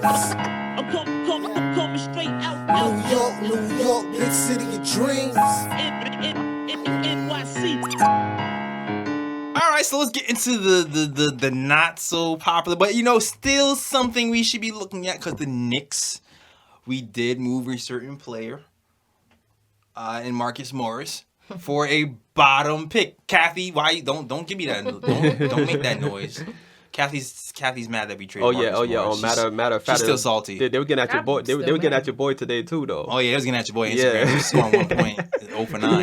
I'm coming straight out. New York, big city of dreams. NYC. All right, so let's get into the not so popular, but still something we should be looking at because the Knicks, we did move a certain player, in Marcus Morris for a bottom pick. Kathy, why don't give me that? Don't make that noise. Kathy's mad that we traded. Marcus Morris. Matter of fact, she's still salty. They were getting at your boy. They were getting at your boy today too, though. Oh yeah, they was getting at your boy on Instagram. He was scoring 1 point, 0 for 9.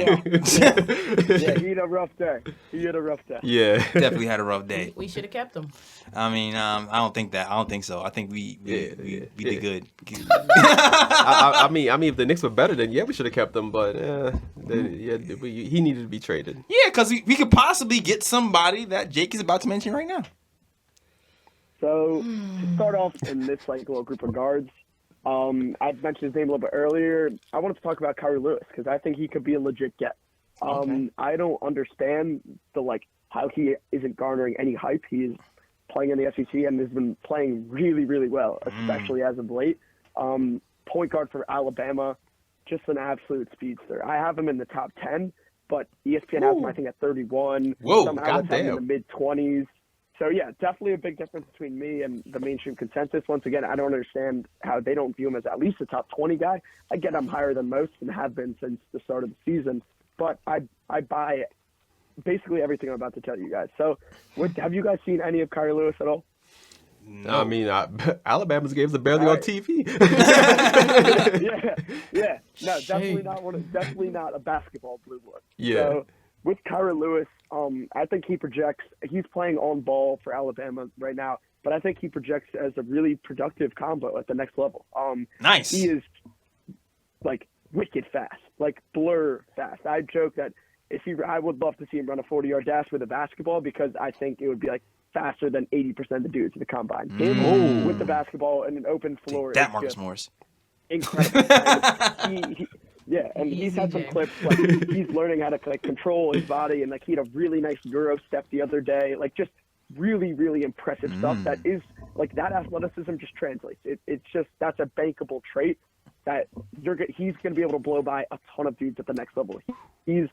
Yeah, he had a rough day. Yeah, definitely had a rough day. We should have kept him. I mean, I don't think so. I think we did good. I mean, if the Knicks were better, then we should have kept them. But he needed to be traded. Yeah, because we could possibly get somebody that Jake is about to mention right now. So to start off in this little group of guards, I mentioned his name a little bit earlier. I wanted to talk about Kyrie Lewis because I think he could be a legit get. I don't understand how he isn't garnering any hype. He is playing in the SEC and has been playing really, really well, especially as of late. Point guard for Alabama, just an absolute speedster. I have him in the top 10, but ESPN has him, I think, at 31. Whoa, some outlets have him in the mid-20s. So, yeah, definitely a big difference between me and the mainstream consensus. Once again, I don't understand how they don't view him as at least a top 20 guy. I get I'm higher than most and have been since the start of the season. But I buy basically everything I'm about to tell you guys. So, have you guys seen any of Kyrie Lewis at all? No. I mean, Alabama's games are barely on TV. yeah. No, definitely not a basketball blue blood. Yeah. So, with Kyrie Lewis, I think he's playing on ball for Alabama right now, but I think he projects as a really productive combo at the next level. Nice. He is wicked fast, blur fast. I joke that I would love to see him run a 40-yard dash with a basketball because I think it would be faster than 80% of the dudes in the combine. Him with the basketball and an open floor. That Marcus Morris. Incredible. Yeah, and he's had some clips he's learning how to control his body, and he had a really nice Euro step the other day. Just really, really impressive stuff. That is that athleticism just translates. It's just that's a bankable trait that he's going to be able to blow by a ton of dudes at the next level. He's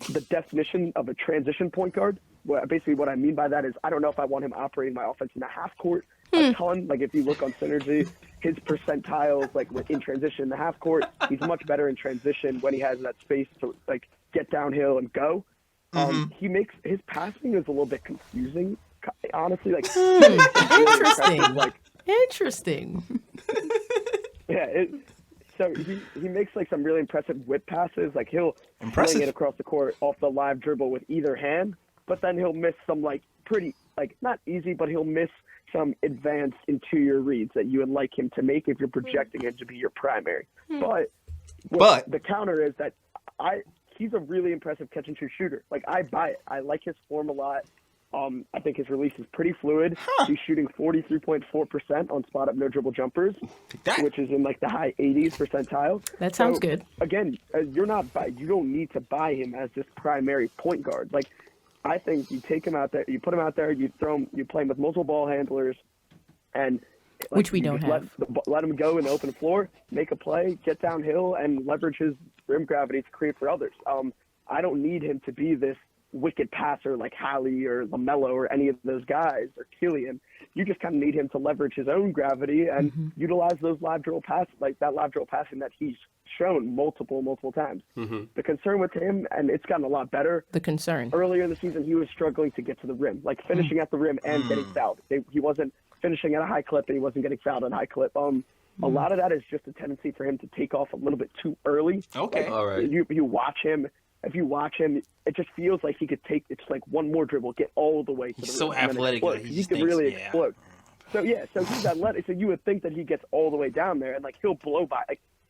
the definition of a transition point guard. Basically, what I mean by that is I don't know if I want him operating my offense in the half court a ton. If you look on Synergy, his percentiles in transition in the half court, he's much better in transition when he has that space to get downhill and go. He makes his passing is a little bit confusing, honestly. Interesting. Yeah. So he makes some really impressive whip passes. He'll fling it across the court off the live dribble with either hand, but then he'll miss some pretty not easy, but he'll miss some advanced interior reads that you would like him to make if you're projecting him to be your primary. But the counter is that he's a really impressive catch and shoot shooter. I buy it. I like his form a lot. I think his release is pretty fluid. He's shooting 43.4% on spot up no dribble jumpers, which is in the high 80s percentile. That sounds good. Again, you don't need to buy him as this primary point guard. I think you take him out there, you put him out there, you throw him, you play him with multiple ball handlers, and which we don't have. Let him go in the open floor, make a play, get downhill, and leverage his rim gravity to create for others. I don't need him to be this wicked passer like Hallie or Lamelo or any of those guys or Killian. You just kind of need him to leverage his own gravity and utilize those live drill passes, that live drill passing that he's shown multiple times. The concern with him, and it's gotten a lot better. The concern. Earlier in the season, he was struggling to get to the rim, finishing at the rim and getting fouled. He wasn't finishing at a high clip and he wasn't getting fouled at a high clip. A lot of that is just a tendency for him to take off a little bit too early. Okay. All right. You watch him. If you watch him, it just feels like he could take one more dribble, get all the way to the rim. He's so athletic. He can really explode. So he's athletic. So you would think that he gets all the way down there and he'll blow by.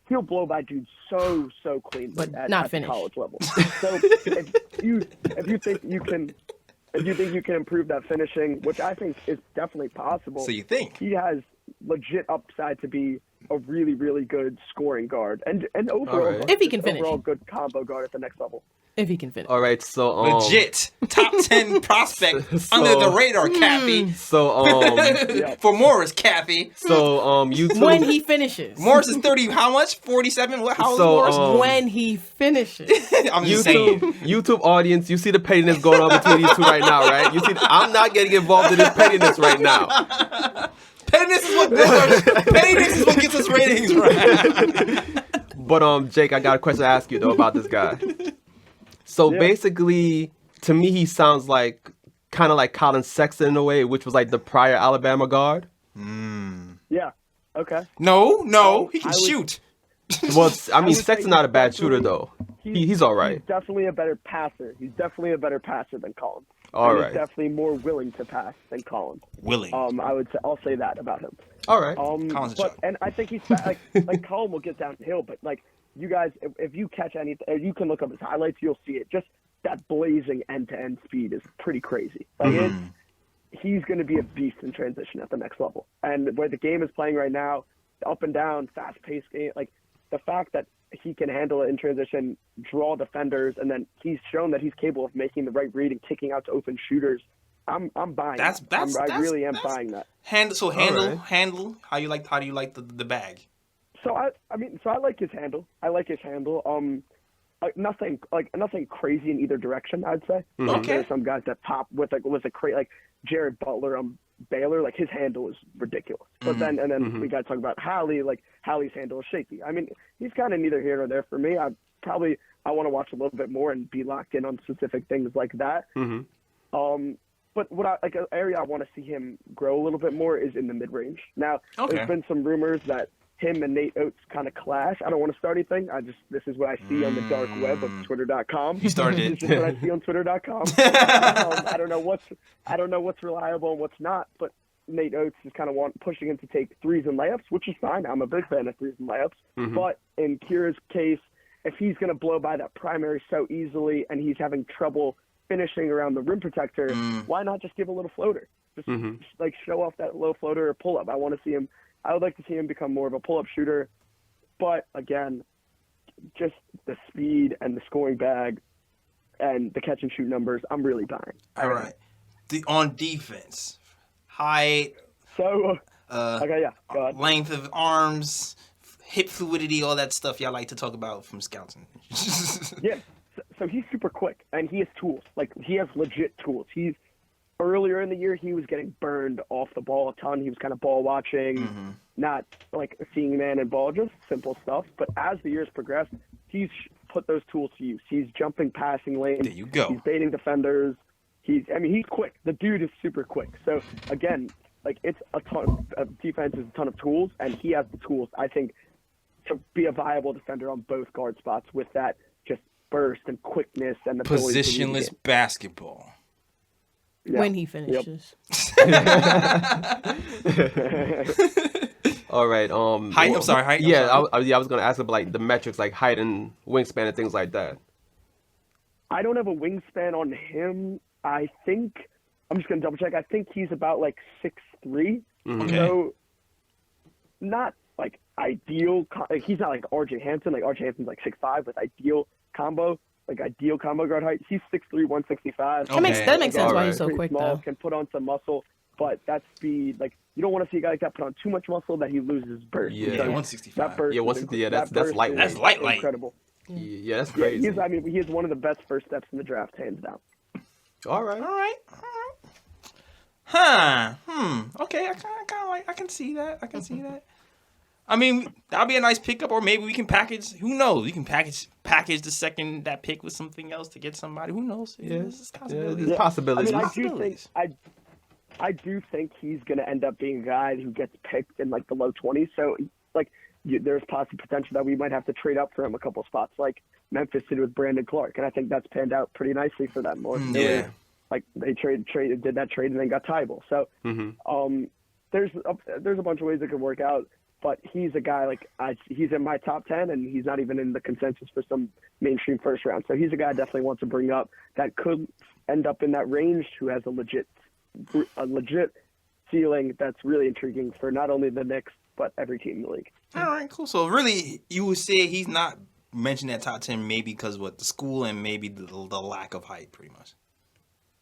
He'll blow by dudes so clean, but at not the college level. So if you think you can improve that finishing, which I think is definitely possible. So you think he has legit upside to be a really, really good scoring guard and overall, if he can finish, overall good combo guard at the next level. If he can finish. All right, so Legit top 10 prospect under the radar, Kathy. So For Morris, Kathy. so YouTube. When he finishes. Morris is 30. How much? 47. What? How old So, is Morris? When he finishes. I'm just saying. YouTube audience, you see the pettiness going on between these two right now, right? You see, I'm not getting involved in this pettiness right now. Pettiness is what gets us ratings, right? But Jake, I got a question to ask you though about this guy. So basically, to me, he sounds like kind of like Colin Sexton in a way, which was like the prior Alabama guard. Yeah. Okay. No, he can shoot. Well, I mean, would say Sexton's not a bad he's shooter though. He's all right. He's definitely a better passer. He's definitely a better passer than Colin. All and right. He's definitely more willing to pass than Colin. Willing. I'll say that about him. All right. Colin's a chuck. And I think he's like Colin will get downhill, but like you guys, if you catch anything, you can look up his highlights, you'll see it. Just that blazing end-to-end speed is pretty crazy. Like he's going to be a beast in transition at the next level. And where the game is playing right now, up and down, fast-paced game, like the fact that he can handle it in transition, draw defenders, and then he's shown that he's capable of making the right read and kicking out to open shooters. I'm buying. I really am buying that. Handle. How do you like the bag? So I like his handle. Nothing crazy in either direction, I'd say. Okay. There's some guys that pop with a crate like Jared Butler on Baylor. Like his handle is ridiculous. But then we got to talk about Hallie. Like Hallie's handle is shaky. I mean, he's kind of neither here nor there for me. I want to watch a little bit more and be locked in on specific things like that. But an area I want to see him grow a little bit more is in the mid range. Now, there's been some rumors that him and Nate Oates kind of clash. I don't want to start anything. This is what I see on the dark web of Twitter.com. You started it. This is what I see on Twitter.com. I don't know what's reliable and what's not. But Nate Oates is kind of pushing him to take threes and layups, which is fine. I'm a big fan of threes and layups. But in Kira's case, if he's going to blow by that primary so easily and he's having trouble finishing around the rim protector, why not just give a little floater? Just like show off that low floater or pull up. I would like to see him become more of a pull-up shooter. But, again, just the speed and the scoring bag and the catch-and-shoot numbers, I'm really buying. All right. On defense, height, So, okay, yeah, go ahead. length of arms, hip fluidity, all that stuff y'all like to talk about from scouting. Yeah, so he's super quick, and he has tools. Like, he has legit tools. Earlier in the year, he was getting burned off the ball a ton. He was kind of ball watching, not like seeing man and ball, just simple stuff. But as the years progressed, he's put those tools to use. He's jumping passing lanes. There you go. He's baiting defenders. He's quick. The dude is super quick. So again, like it's a ton of defense is a ton of tools, and he has the tools, I think, to be a viable defender on both guard spots with that just burst and quickness and the Positionless basketball. Yeah. When he finishes. All right. Height. I'm sorry. Height. I was gonna ask about like the metrics, like height and wingspan and things like that. I don't have a wingspan on him. I think I'm just gonna double check. I think he's about like 6'3". Okay. So not like ideal. He's not like RJ Hampton. Like RJ Hampton's like 6'5" with ideal combo guard height. He's 6'3", 165. That makes sense All why right. he's so Pretty quick, small, though. can put on some muscle, but that speed, like you don't want to see a guy like that put on too much muscle that he loses his burst. Yeah. Because 165. That burst. Yeah, is 160, yeah, that that's burst lightweight. is That's lightweight. Incredible. Yeah, that's Yeah, crazy. he is one of the best first steps in the draft, hands down. All right. Okay, I can see that. I mean, that'll be a nice pickup, or maybe we can package. Who knows? We can package that pick with something else to get somebody. Who knows? Yeah, There's possibilities. there's possibilities. I do think he's going to end up being a guy who gets picked in like the low 20s. So like there's possible potential that we might have to trade up for him a couple spots, like Memphis did with Brandon Clark, and I think that's panned out pretty nicely for them. Yeah. Like they did that trade and then got Tybal. So there's a bunch of ways it could work out. But he's a guy he's in my top 10, and he's not even in the consensus for some mainstream first round. So he's a guy I definitely want to bring up that could end up in that range, who has a legit ceiling that's really intriguing for not only the Knicks but every team in the league. All right, cool. So really, you would say he's not mention that top 10 maybe because what the school and maybe the lack of height, pretty much.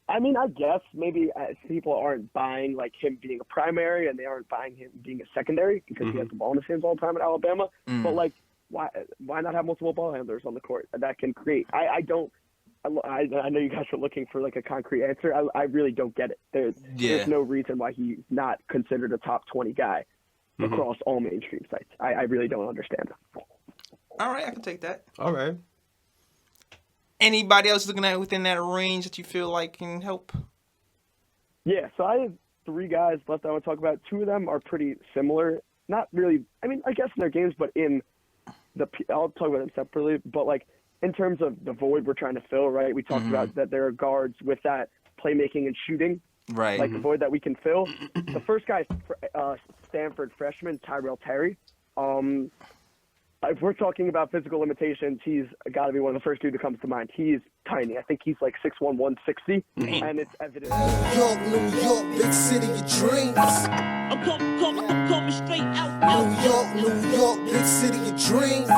I mean, I guess maybe people aren't buying like him being a primary, and they aren't buying him being a secondary because he has the ball in his hands all the time at Alabama. But like, why not have multiple ball handlers on the court that can create? I know you guys are looking for like a concrete answer. I really don't get it. There's no reason why he's not considered a top 20 guy across all mainstream sites. I really don't understand. All right, I can take that. All right. Anybody else looking at within that range that you feel like can help? Yeah, so I have 3 guys left I want to talk about. 2 of them are pretty similar. Not really, I mean, I guess in their games, but I'll talk about them separately. But like in terms of the void we're trying to fill, right? We talked about that there are guards with that playmaking and shooting. Right. Like the void that we can fill. The first guy is Stanford freshman Tyrell Terry. If we're talking about physical limitations, he's got to be one of the first dude that comes to mind. He's tiny. I think he's like 6'1", 160, and it's evident. New York, big city of dreams. I'm coming straight out. New York, big city of dreams.